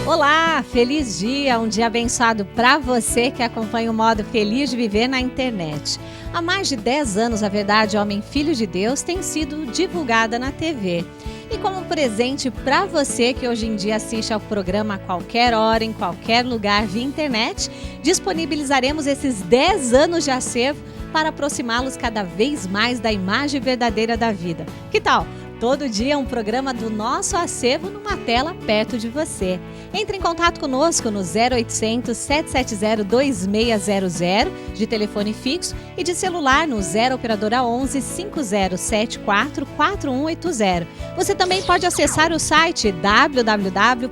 Olá, feliz dia, um dia abençoado para você que acompanha o modo Feliz de Viver na internet. Há mais de 10 anos, a Verdade Homem Filho de Deus tem sido divulgada na TV. E como presente para você que hoje em dia assiste ao programa a qualquer hora, em qualquer lugar via internet, disponibilizaremos esses 10 anos de acervo para aproximá-los cada vez mais da imagem verdadeira da vida. Que tal? Todo dia um programa do nosso acervo numa tela perto de você. Entre em contato conosco no 0800 770 2600 de telefone fixo e de celular no 0 operadora 11 5074 4180. Você também pode acessar o site www.sni.org.br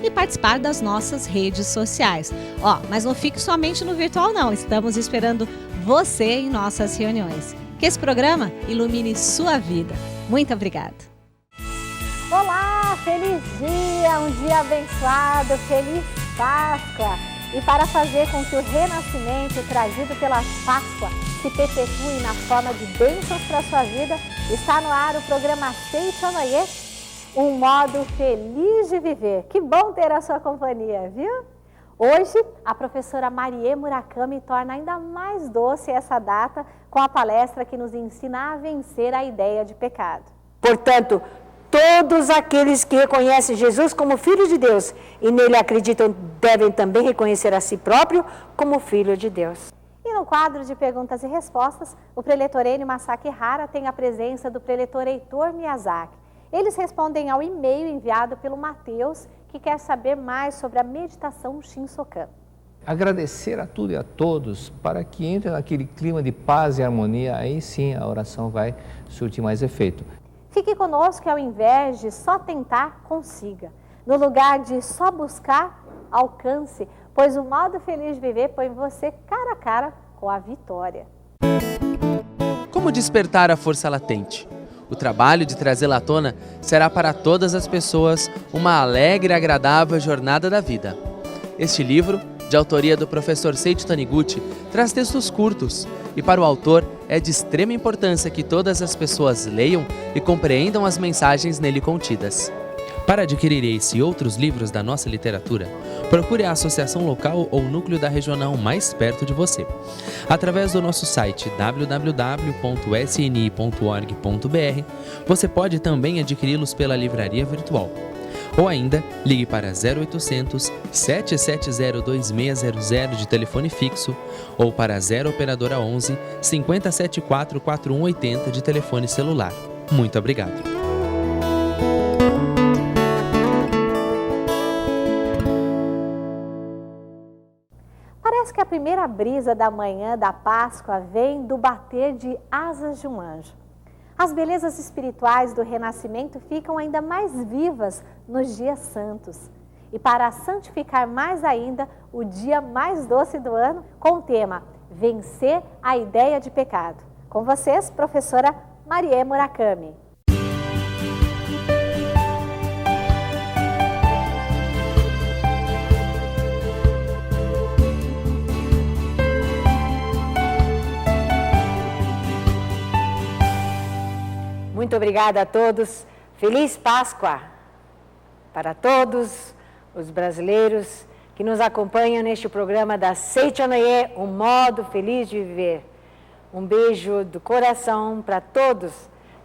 e participar das nossas redes sociais. Mas não fique somente no virtual não, estamos esperando você em nossas reuniões. Que esse programa ilumine sua vida. Muito obrigada. Olá, feliz dia, um dia abençoado, feliz Páscoa. E para fazer com que o renascimento trazido pela Páscoa se perpetue na forma de bênçãos para a sua vida, está no ar o programa Seichonoye, um modo feliz de viver. Que bom ter a sua companhia, viu? Hoje, a professora Marie Murakami torna ainda mais doce essa data com a palestra que nos ensina a vencer a ideia de pecado. Portanto, todos aqueles que reconhecem Jesus como Filho de Deus e nele acreditam devem também reconhecer a si próprio como Filho de Deus. E no quadro de perguntas e respostas, o preletor Enio Masaki Hara tem a presença do preletor Heitor Miyazaki. Eles respondem ao e-mail enviado pelo Mateus, que quer saber mais sobre a meditação Shinsokan. Agradecer a tudo e a todos para que entre naquele clima de paz e harmonia, aí sim a oração vai surtir mais efeito. Fique conosco que ao invés de só tentar, consiga. No lugar de só buscar, alcance, pois o modo feliz de viver põe você cara a cara com a vitória. Como despertar a força latente? O trabalho de trazê-la à tona será para todas as pessoas uma alegre e agradável jornada da vida. Este livro, de autoria do professor Seiichi Taniguchi, traz textos curtos e para o autor é de extrema importância que todas as pessoas leiam e compreendam as mensagens nele contidas. Para adquirir esse e outros livros da nossa literatura, procure a associação local ou núcleo da regional mais perto de você. Através do nosso site www.sni.org.br, você pode também adquiri-los pela livraria virtual. Ou ainda, ligue para 0800 770 2600 de telefone fixo ou para 0 operadora 11 5074 4180 de telefone celular. Muito obrigado. Parece que a primeira brisa da manhã da Páscoa vem do bater de asas de um anjo. As belezas espirituais do renascimento ficam ainda mais vivas nos dias santos. E para santificar mais ainda o dia mais doce do ano, com o tema Vencer a Ideia de Pecado. Com vocês, professora Marie Murakami. Muito obrigada a todos. Feliz Páscoa para todos os brasileiros que nos acompanham neste programa da Seichonoye, um modo feliz de viver. Um beijo do coração para todos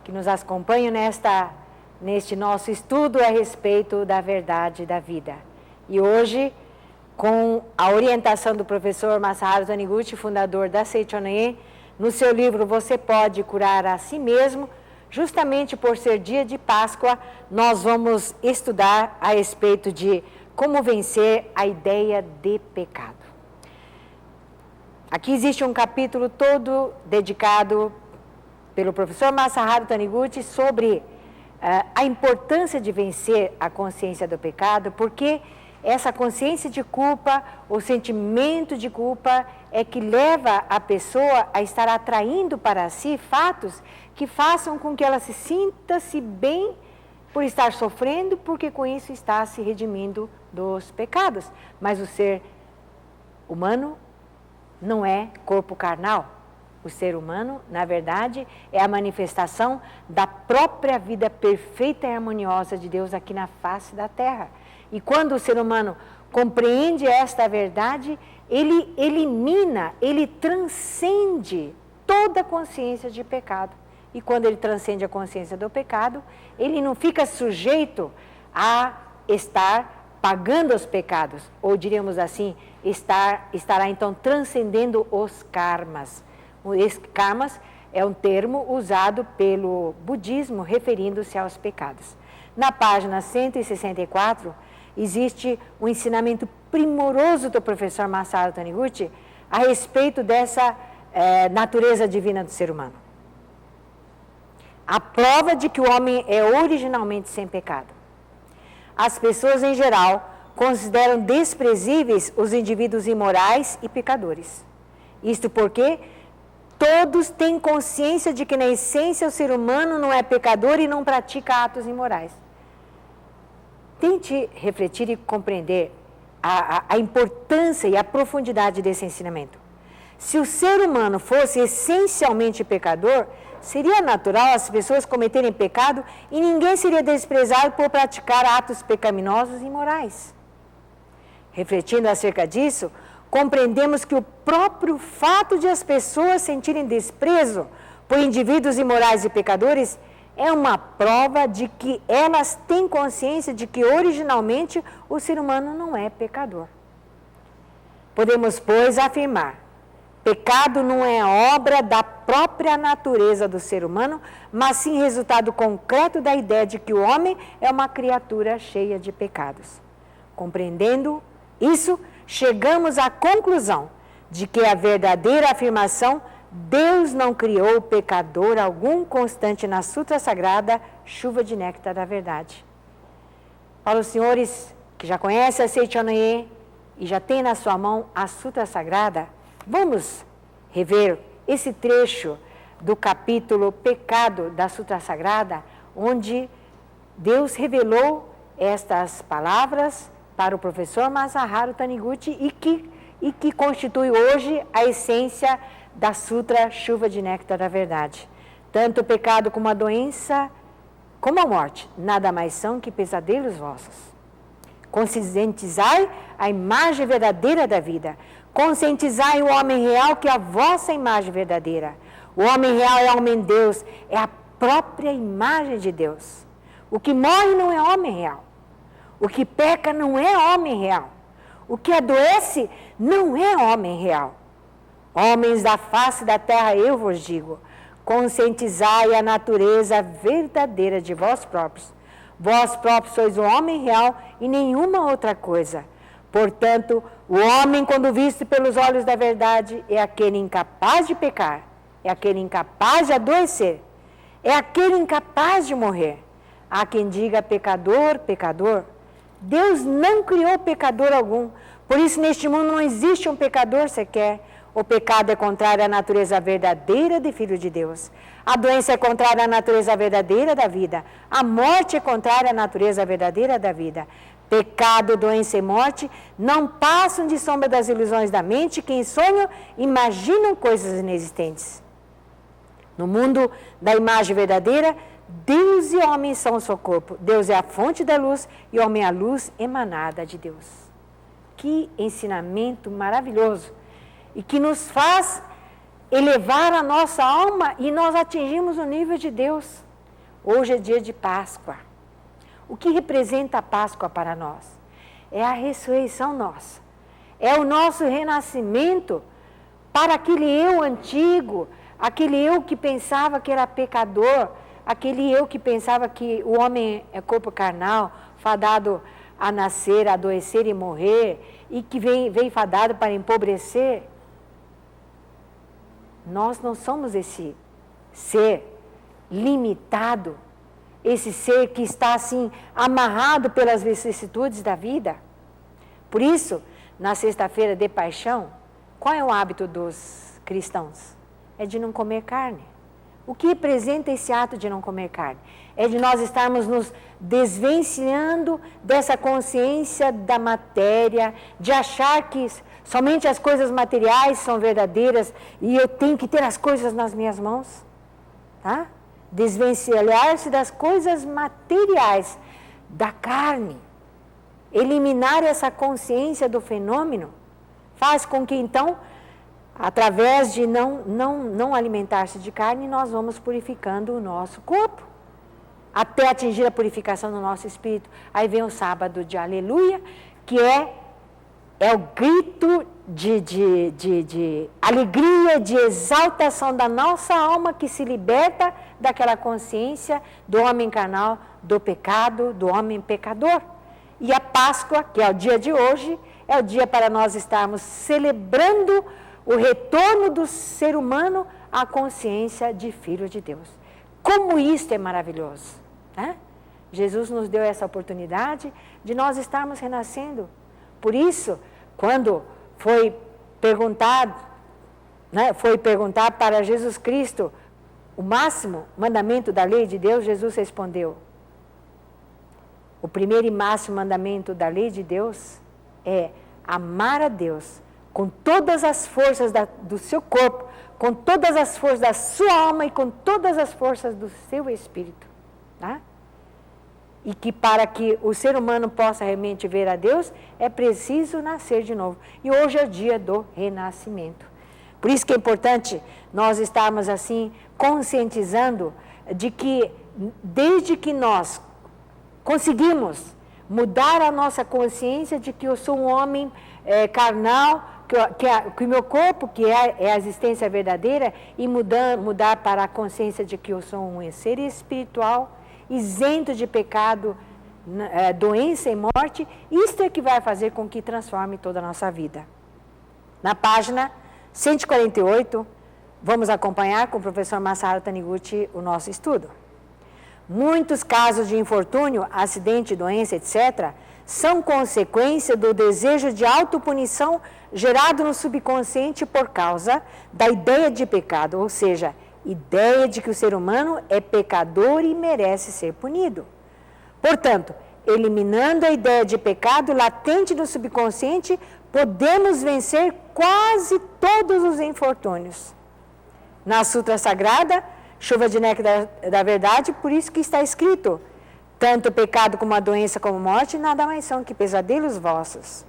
que nos acompanham neste nosso estudo a respeito da verdade da vida. E hoje, com a orientação do professor Masaharu Taniguchi, fundador da Seichonoye, no seu livro Você Pode Curar a Si Mesmo, justamente por ser dia de Páscoa, nós vamos estudar a respeito de como vencer a ideia de pecado. Aqui existe um capítulo todo dedicado pelo professor Masaharu Taniguchi sobre a importância de vencer a consciência do pecado, porque essa consciência de culpa, o sentimento de culpa é que leva a pessoa a estar atraindo para si fatos que façam com que ela se sinta-se bem por estar sofrendo, porque com isso está se redimindo dos pecados. Mas o ser humano não é corpo carnal. O ser humano, na verdade, é a manifestação da própria vida perfeita e harmoniosa de Deus aqui na face da terra. E quando o ser humano compreende esta verdade, ele elimina, ele transcende toda a consciência de pecado. E quando ele transcende a consciência do pecado, ele não fica sujeito a estar pagando os pecados, ou diríamos assim, estará então transcendendo os karmas. Os karmas é um termo usado pelo budismo referindo-se aos pecados. Na página 164, existe um ensinamento primoroso do professor Masaru Taniguchi a respeito dessa natureza divina do ser humano. A prova de que o homem é originalmente sem pecado. As pessoas, em geral, consideram desprezíveis os indivíduos imorais e pecadores. Isto porque todos têm consciência de que, na essência, o ser humano não é pecador e não pratica atos imorais. Tente refletir e compreender a importância e a profundidade desse ensinamento. Se o ser humano fosse essencialmente pecador, seria natural as pessoas cometerem pecado e ninguém seria desprezado por praticar atos pecaminosos e imorais. Refletindo acerca disso, compreendemos que o próprio fato de as pessoas sentirem desprezo por indivíduos imorais e pecadores é uma prova de que elas têm consciência de que originalmente o ser humano não é pecador. Podemos, pois, afirmar: pecado não é obra da própria natureza do ser humano, mas sim resultado concreto da ideia de que o homem é uma criatura cheia de pecados. Compreendendo isso, chegamos à conclusão de que a verdadeira afirmação Deus não criou pecador algum, constante na Sutra Sagrada, Chuva de Néctar da Verdade. Para os senhores que já conhecem a Seichonoye e já têm na sua mão a Sutra Sagrada, vamos rever esse trecho do capítulo Pecado da Sutra Sagrada, onde Deus revelou estas palavras para o professor Masaharu Taniguchi e que constitui hoje a essência da Sutra Chuva de Néctar da Verdade. Tanto o pecado como a doença, como a morte, nada mais são que pesadelos vossos. Conscientizai a imagem verdadeira da vida. Conscientizai o homem real que é a vossa imagem verdadeira. O homem real é homem-deus, é a própria imagem de Deus. O que morre não é homem real. O que peca não é homem real. O que adoece não é homem real. Homens da face da terra, eu vos digo, conscientizai a natureza verdadeira de vós próprios. Vós próprios sois o homem real e nenhuma outra coisa. Portanto, o homem, quando visto pelos olhos da verdade, é aquele incapaz de pecar, é aquele incapaz de adoecer, é aquele incapaz de morrer. Há quem diga pecador, pecador. Deus não criou pecador algum, por isso neste mundo não existe um pecador sequer. O pecado é contrário à natureza verdadeira de Filho de Deus. A doença é contrária à natureza verdadeira da vida. A morte é contrária à natureza verdadeira da vida. Pecado, doença e morte não passam de sombra das ilusões da mente que em sonho imaginam coisas inexistentes. No mundo da imagem verdadeira, Deus e homem são o seu corpo. Deus é a fonte da luz e o homem é a luz emanada de Deus. Que ensinamento maravilhoso! E que nos faz elevar a nossa alma e nós atingimos o nível de Deus. Hoje é dia de Páscoa. O que representa a Páscoa para nós? É a ressurreição nossa. É o nosso renascimento para aquele eu antigo, aquele eu que pensava que era pecador, aquele eu que pensava que o homem é corpo carnal, fadado a nascer, a adoecer e morrer, e que vem fadado para empobrecer. Nós não somos esse ser limitado, esse ser que está assim amarrado pelas vicissitudes da vida. Por isso, na sexta-feira de paixão, qual é o hábito dos cristãos? É de não comer carne. O que representa esse ato de não comer carne? É de nós estarmos nos desvencilhando dessa consciência da matéria, de achar que Somente as coisas materiais são verdadeiras e eu tenho que ter as coisas nas minhas mãos. Tá? Desvencilhar-se das coisas materiais, da carne. Eliminar essa consciência do fenômeno faz com que, então, através de não alimentar-se de carne, nós vamos purificando o nosso corpo, até atingir a purificação do nosso espírito. Aí vem o sábado de aleluia, que é o grito de alegria, de exaltação da nossa alma, que se liberta daquela consciência do homem carnal, do pecado, do homem pecador. E a Páscoa, que é o dia de hoje, é o dia para nós estarmos celebrando o retorno do ser humano à consciência de filho de Deus. Como isto é maravilhoso, né? Jesus nos deu essa oportunidade de nós estarmos renascendo. Por isso, quando foi perguntado para Jesus Cristo o máximo mandamento da lei de Deus, Jesus respondeu: o primeiro e máximo mandamento da lei de Deus é amar a Deus com todas as forças do seu corpo, com todas as forças da sua alma e com todas as forças do seu espírito. Tá? E que para que o ser humano possa realmente ver a Deus, é preciso nascer de novo. E hoje é o dia do renascimento. Por isso que é importante nós estarmos assim, conscientizando de que, desde que nós conseguimos mudar a nossa consciência de que eu sou um homem carnal, que o meu corpo, que é a existência verdadeira, e mudar para a consciência de que eu sou um ser espiritual, isento de pecado, doença e morte, isto é que vai fazer com que transforme toda a nossa vida. Na página 148, vamos acompanhar com o professor Masaharu Taniguchi o nosso estudo. Muitos casos de infortúnio, acidente, doença, etc., são consequência do desejo de autopunição gerado no subconsciente por causa da ideia de pecado, ou seja, ideia de que o ser humano é pecador e merece ser punido. Portanto, eliminando a ideia de pecado latente do subconsciente, podemos vencer quase todos os infortúnios. Na Sutra Sagrada, Chuva de Néctar da Verdade, por isso que está escrito: tanto o pecado como a doença como a morte nada mais são que pesadelos vossos.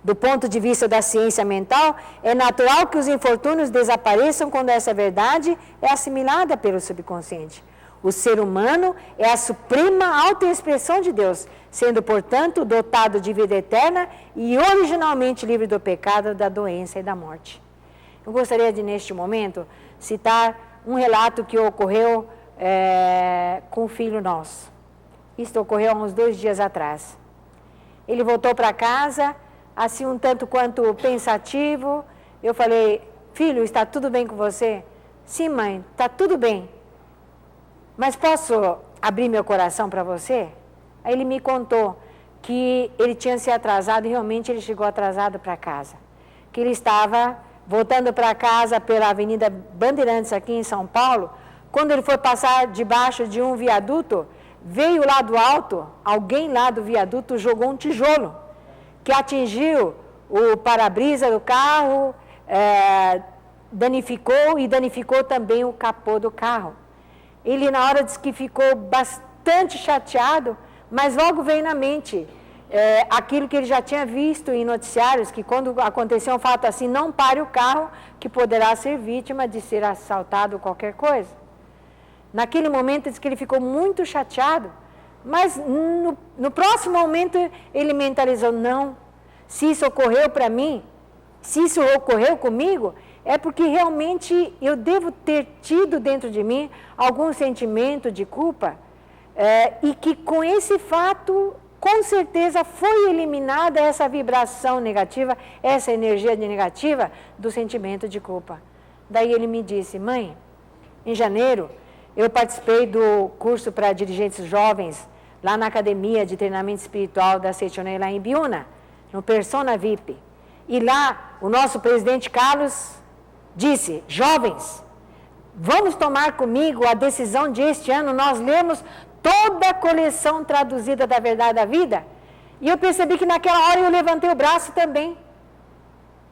Do ponto de vista da ciência mental, é natural que os infortúnios desapareçam quando essa verdade é assimilada pelo subconsciente. O ser humano é a suprema autoexpressão de Deus, sendo, portanto, dotado de vida eterna e originalmente livre do pecado, da doença e da morte. Eu gostaria de, neste momento, citar um relato que ocorreu com um filho nosso. Isso ocorreu há uns 2 dias atrás. Ele voltou para casa, assim um tanto quanto pensativo. Eu falei: filho, está tudo bem com você? Sim, mãe, está tudo bem. Mas posso abrir meu coração para você? Aí ele me contou que ele tinha se atrasado, e realmente ele chegou atrasado para casa. Que ele estava voltando para casa pela Avenida Bandeirantes, aqui em São Paulo. Quando ele foi passar debaixo de um viaduto, veio lá do alto, alguém lá do viaduto jogou um tijolo, que atingiu o para-brisa do carro, danificou também o capô do carro. Ele, na hora, disse que ficou bastante chateado, mas logo veio na mente aquilo que ele já tinha visto em noticiários, que quando acontecer um fato assim, não pare o carro, que poderá ser vítima de ser assaltado ou qualquer coisa. Naquele momento, disse que ele ficou muito chateado, mas no próximo momento ele mentalizou: não, se isso ocorreu para mim, se isso ocorreu comigo, é porque realmente eu devo ter tido dentro de mim algum sentimento de culpa, e que com esse fato, com certeza, foi eliminada essa vibração negativa, essa energia negativa do sentimento de culpa. Daí ele me disse: mãe, em janeiro eu participei do curso para dirigentes jovens, lá na Academia de Treinamento Espiritual da Seichonei, lá em Biúna, no Persona VIP. E lá, o nosso presidente Carlos disse: jovens, vamos tomar comigo a decisão de este ano nós lermos toda a coleção traduzida da Verdade da Vida. E eu percebi que naquela hora eu levantei o braço também.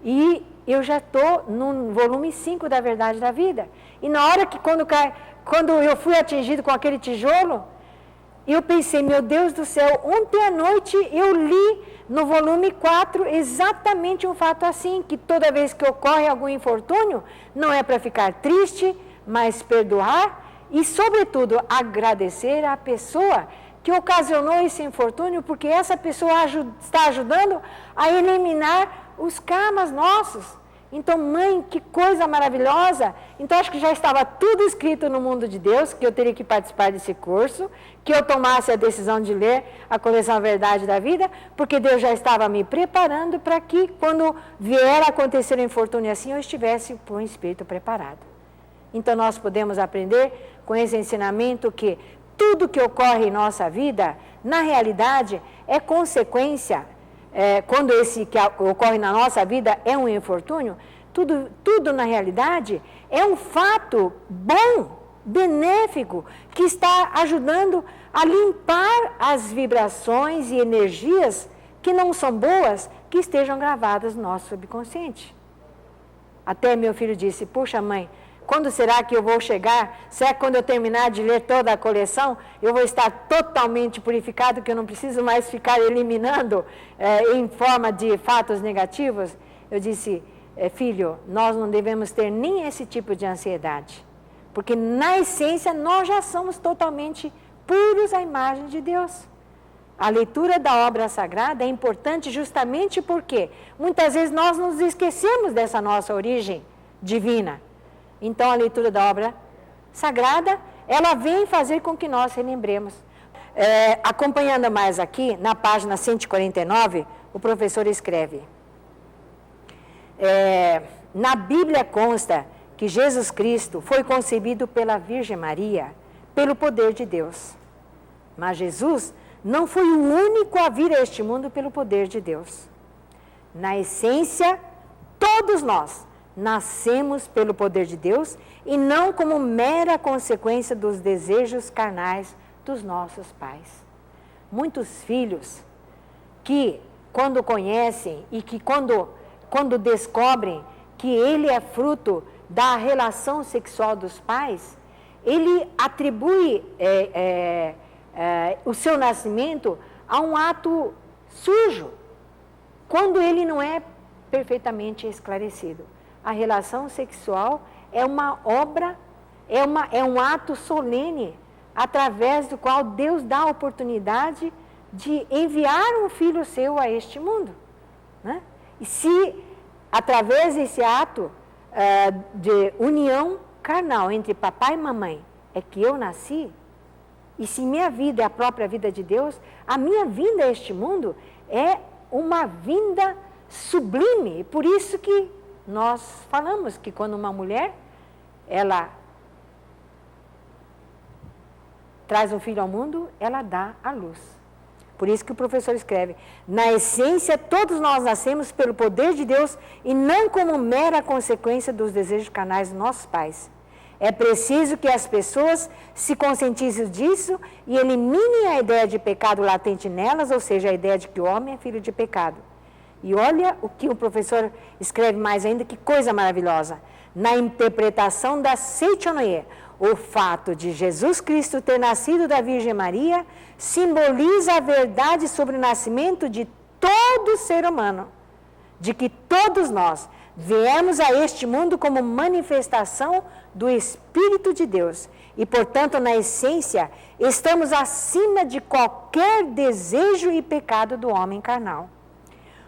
E eu já estou no volume 5 da Verdade da Vida. E na hora que quando eu fui atingido com aquele tijolo, eu pensei, meu Deus do céu, ontem à noite eu li no volume 4 exatamente um fato assim, que toda vez que ocorre algum infortúnio, não é para ficar triste, mas perdoar e, sobretudo, agradecer à pessoa que ocasionou esse infortúnio, porque essa pessoa está ajudando a eliminar os karmas nossos. Então, mãe, que coisa maravilhosa. Então, acho que já estava tudo escrito no mundo de Deus, que eu teria que participar desse curso, que eu tomasse a decisão de ler a coleção A Verdade da Vida, porque Deus já estava me preparando para que, quando vier a acontecer um infortúnio assim, eu estivesse com o espírito preparado. Então, nós podemos aprender com esse ensinamento que tudo que ocorre em nossa vida, na realidade, é consequência. Quando esse que ocorre na nossa vida é um infortúnio, tudo na realidade é um fato bom, benéfico, que está ajudando a limpar as vibrações e energias que não são boas, que estejam gravadas no nosso subconsciente. Até meu filho disse, puxa mãe, quando será que eu vou chegar? Será que quando eu terminar de ler toda a coleção, eu vou estar totalmente purificado, que eu não preciso mais ficar eliminando em forma de fatos negativos? Eu disse, filho, nós não devemos ter nem esse tipo de ansiedade, porque na essência nós já somos totalmente puros à imagem de Deus. A leitura da obra sagrada é importante justamente porque muitas vezes nós nos esquecemos dessa nossa origem divina. Então, a leitura da obra sagrada, ela vem fazer com que nós relembremos. Acompanhando mais aqui, na página 149, o professor escreve, na Bíblia consta que Jesus Cristo foi concebido pela Virgem Maria, pelo poder de Deus. Mas Jesus não foi o único a vir a este mundo pelo poder de Deus. Na essência, todos nós nascemos pelo poder de Deus e não como mera consequência dos desejos carnais dos nossos pais. Muitos filhos que, quando conhecem e que quando descobrem que ele é fruto da relação sexual dos pais, ele atribui o seu nascimento a um ato sujo, quando ele não é perfeitamente esclarecido. A relação sexual é uma obra, é um ato solene, através do qual Deus dá a oportunidade de enviar um filho seu a este mundo. Né? E se, através desse ato de união carnal entre papai e mamãe, é que eu nasci, e se minha vida é a própria vida de Deus, a minha vinda a este mundo é uma vinda sublime. Por isso que nós falamos que quando uma mulher, ela traz um filho ao mundo, ela dá à luz. Por isso que o professor escreve, na essência todos nós nascemos pelo poder de Deus e não como mera consequência dos desejos carnais dos nossos pais. É preciso que as pessoas se conscientizem disso e eliminem a ideia de pecado latente nelas, ou seja, a ideia de que o homem é filho de pecado. E olha o que o professor escreve mais ainda, que coisa maravilhosa. Na interpretação da Seichonoye, o fato de Jesus Cristo ter nascido da Virgem Maria simboliza a verdade sobre o nascimento de todo ser humano, de que todos nós viemos a este mundo como manifestação do Espírito de Deus e, portanto, na essência, estamos acima de qualquer desejo e pecado do homem carnal.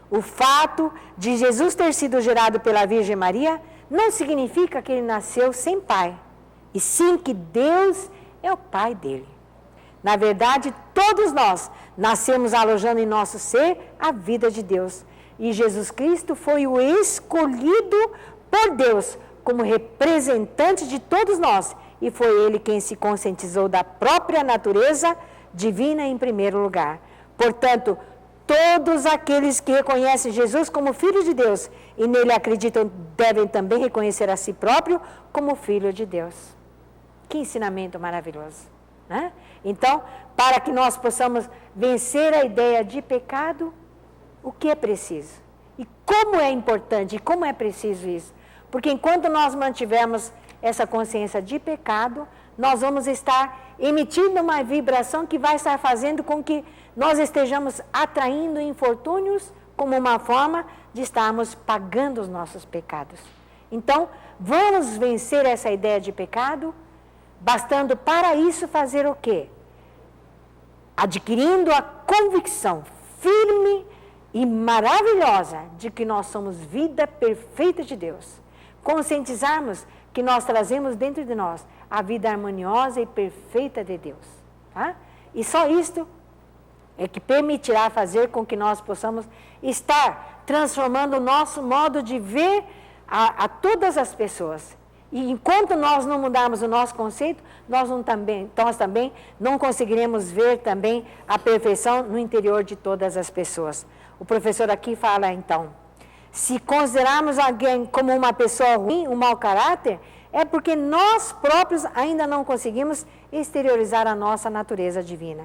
O fato de Jesus ter sido gerado pela Virgem Maria não significa que ele nasceu sem pai, e sim que Deus é o pai dele. Na verdade, todos nós nascemos alojando em nosso ser a vida de Deus. E Jesus Cristo foi o escolhido por Deus como representante de todos nós. E foi ele quem se conscientizou da própria natureza divina em primeiro lugar. Portanto, todos aqueles que reconhecem Jesus como Filho de Deus e nele acreditam devem também reconhecer a si próprio como Filho de Deus. Que ensinamento maravilhoso, né? Então, para que nós possamos vencer a ideia de pecado, o que é preciso? E como é importante, e como é preciso isso. Porque enquanto nós mantivermos essa consciência de pecado, nós vamos estar emitindo uma vibração que vai estar fazendo com que nós estejamos atraindo infortúnios como uma forma de estarmos pagando os nossos pecados. Então, vamos vencer essa ideia de pecado, bastando para isso fazer o quê? Adquirindo a convicção firme e maravilhosa de que nós somos vida perfeita de Deus. Conscientizarmos que nós trazemos dentro de nós a vida harmoniosa e perfeita de Deus. Tá? E só isto é que permitirá fazer com que nós possamos estar transformando o nosso modo de ver a todas as pessoas. E enquanto nós não mudarmos o nosso conceito, nós também não conseguiremos ver também a perfeição no interior de todas as pessoas. O professor aqui fala então, se considerarmos alguém como uma pessoa ruim, um mau caráter, é porque nós próprios ainda não conseguimos exteriorizar a nossa natureza divina.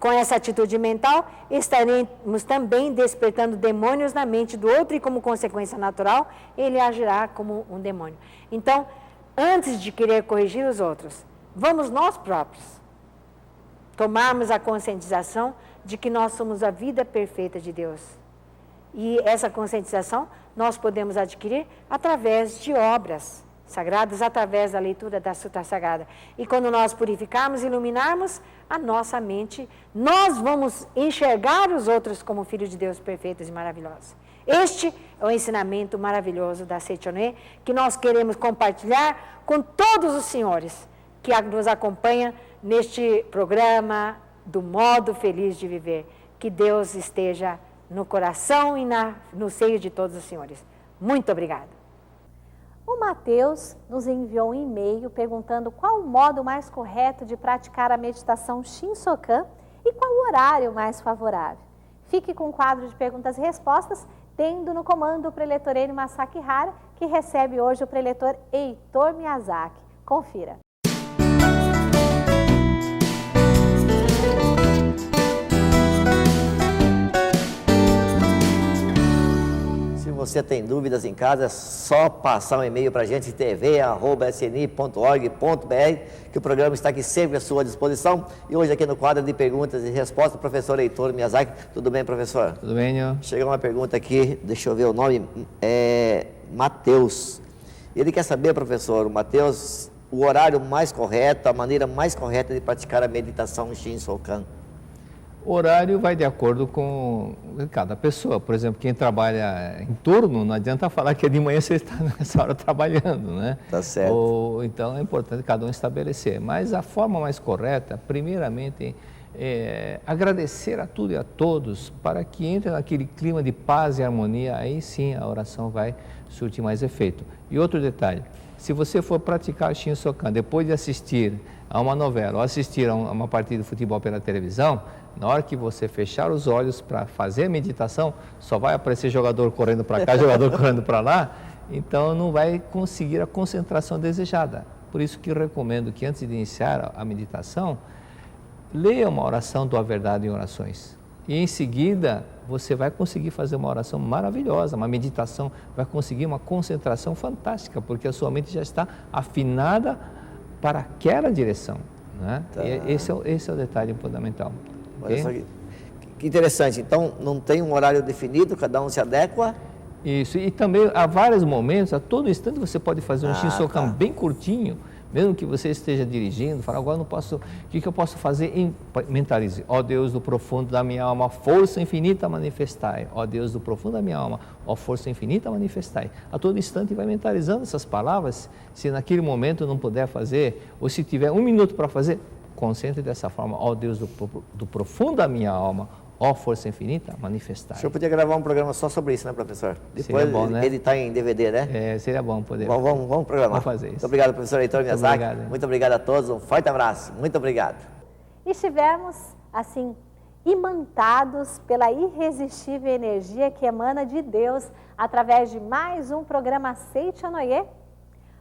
Com essa atitude mental, estaremos também despertando demônios na mente do outro e, como consequência natural, ele agirá como um demônio. Então, antes de querer corrigir os outros, vamos nós próprios tomarmos a conscientização de que nós somos a vida perfeita de Deus. E essa conscientização nós podemos adquirir através de obras sagradas, através da leitura da Sutra Sagrada. E quando nós purificarmos, iluminarmos a nossa mente, nós vamos enxergar os outros como filhos de Deus perfeitos e maravilhosos. Este é o ensinamento maravilhoso da Seichonoye, que nós queremos compartilhar com todos os senhores que nos acompanham neste programa do Modo Feliz de Viver. Que Deus esteja no coração e no seio de todos os senhores. Muito obrigada. O Mateus nos enviou um e-mail perguntando qual o modo mais correto de praticar a meditação Shinsokan e qual o horário mais favorável. Fique com o quadro de perguntas e respostas, tendo no comando o preletor Enio Masaki Hara, que recebe hoje o preletor Heitor Miyazaki. Confira. Se você tem dúvidas em casa, é só passar um e-mail para a gente, tv@sni.org.br, que o programa está aqui sempre à sua disposição. E hoje aqui no quadro de perguntas e respostas, o professor Heitor Miyazaki. Tudo bem, professor? Tudo bem, Nio? Chegou uma pergunta aqui, deixa eu ver o nome, Mateus. Ele quer saber, professor, o Mateus, o horário mais correto, a maneira mais correta de praticar a meditação Shinsokan. O horário vai de acordo com cada pessoa. Por exemplo, quem trabalha em turno, não adianta falar que de manhã você está nessa hora trabalhando, né? Tá certo. Então é importante cada um estabelecer. Mas a forma mais correta, primeiramente, é agradecer a tudo e a todos para que entre naquele clima de paz e harmonia, aí sim a oração vai surtir mais efeito. E outro detalhe, se você for praticar o Shinsokan depois de assistir a uma novela ou assistir a uma partida de futebol pela televisão, na hora que você fechar os olhos para fazer a meditação, só vai aparecer jogador correndo para cá, jogador correndo para lá, então não vai conseguir a concentração desejada. Por isso que eu recomendo que antes de iniciar a meditação, leia uma oração do A Verdade em Orações. E em seguida, você vai conseguir fazer uma oração maravilhosa, uma meditação, vai conseguir uma concentração fantástica, porque a sua mente já está afinada para aquela direção, né? Tá. E esse é o detalhe fundamental. Olha Okay? só que interessante. Então, não tem um horário definido, cada um se adequa? Isso, e também há vários momentos, a todo instante você pode fazer um Shinsokan bem curtinho, mesmo que você esteja dirigindo, fala, agora não posso, o que eu posso fazer? Mentalize, ó Deus do profundo da minha alma, força infinita manifestai, ó Deus do profundo da minha alma, ó força infinita manifestai. A todo instante vai mentalizando essas palavras, se naquele momento não puder fazer, ou se tiver um minuto para fazer, concentre dessa forma, ó Deus do profundo da minha alma, ó força infinita, manifestar. O senhor podia gravar um programa só sobre isso, né, professor? Depois seria bom, né? ele está em DVD, né? Seria bom poder. Vamos programar. Vamos fazer isso. Muito obrigado, professor Heitor Miyazaki. Obrigado. Muito obrigado a todos, um forte abraço. Muito obrigado. Estivemos, assim, imantados pela irresistível energia que emana de Deus através de mais um programa Seichonoye,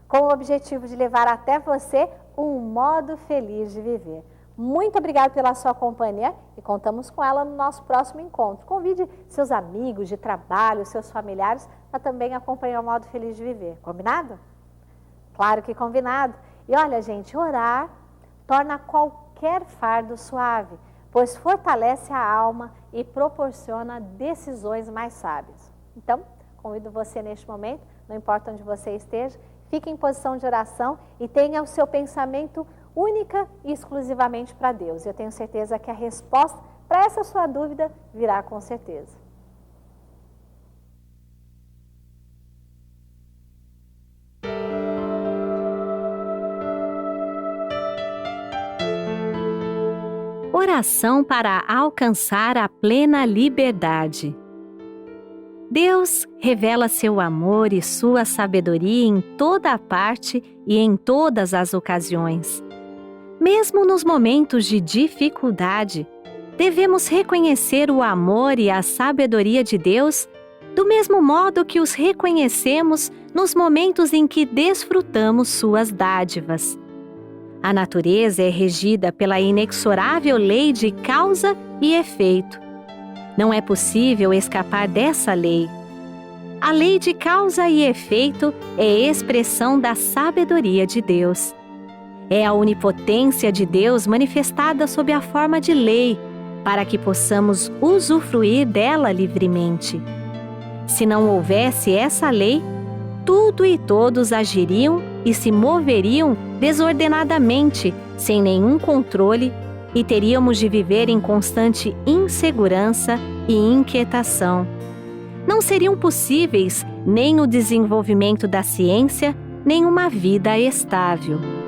com o objetivo de levar até você um modo feliz de viver. Muito obrigada pela sua companhia e contamos com ela no nosso próximo encontro. Convide seus amigos de trabalho, seus familiares para também acompanhar o Modo Feliz de Viver. Combinado? Claro que combinado. E olha, gente, orar torna qualquer fardo suave, pois fortalece a alma e proporciona decisões mais sábias. Então, convido você neste momento, não importa onde você esteja, fique em posição de oração e tenha o seu pensamento única e exclusivamente para Deus. Eu tenho certeza que a resposta para essa sua dúvida virá com certeza. Oração para alcançar a plena liberdade. Deus revela seu amor e sua sabedoria em toda a parte e em todas as ocasiões. Mesmo nos momentos de dificuldade, devemos reconhecer o amor e a sabedoria de Deus do mesmo modo que os reconhecemos nos momentos em que desfrutamos suas dádivas. A natureza é regida pela inexorável lei de causa e efeito. Não é possível escapar dessa lei. A lei de causa e efeito é expressão da sabedoria de Deus. É a onipotência de Deus manifestada sob a forma de lei, para que possamos usufruir dela livremente. Se não houvesse essa lei, tudo e todos agiriam e se moveriam desordenadamente, sem nenhum controle, e teríamos de viver em constante insegurança e inquietação. Não seriam possíveis nem o desenvolvimento da ciência, nem uma vida estável.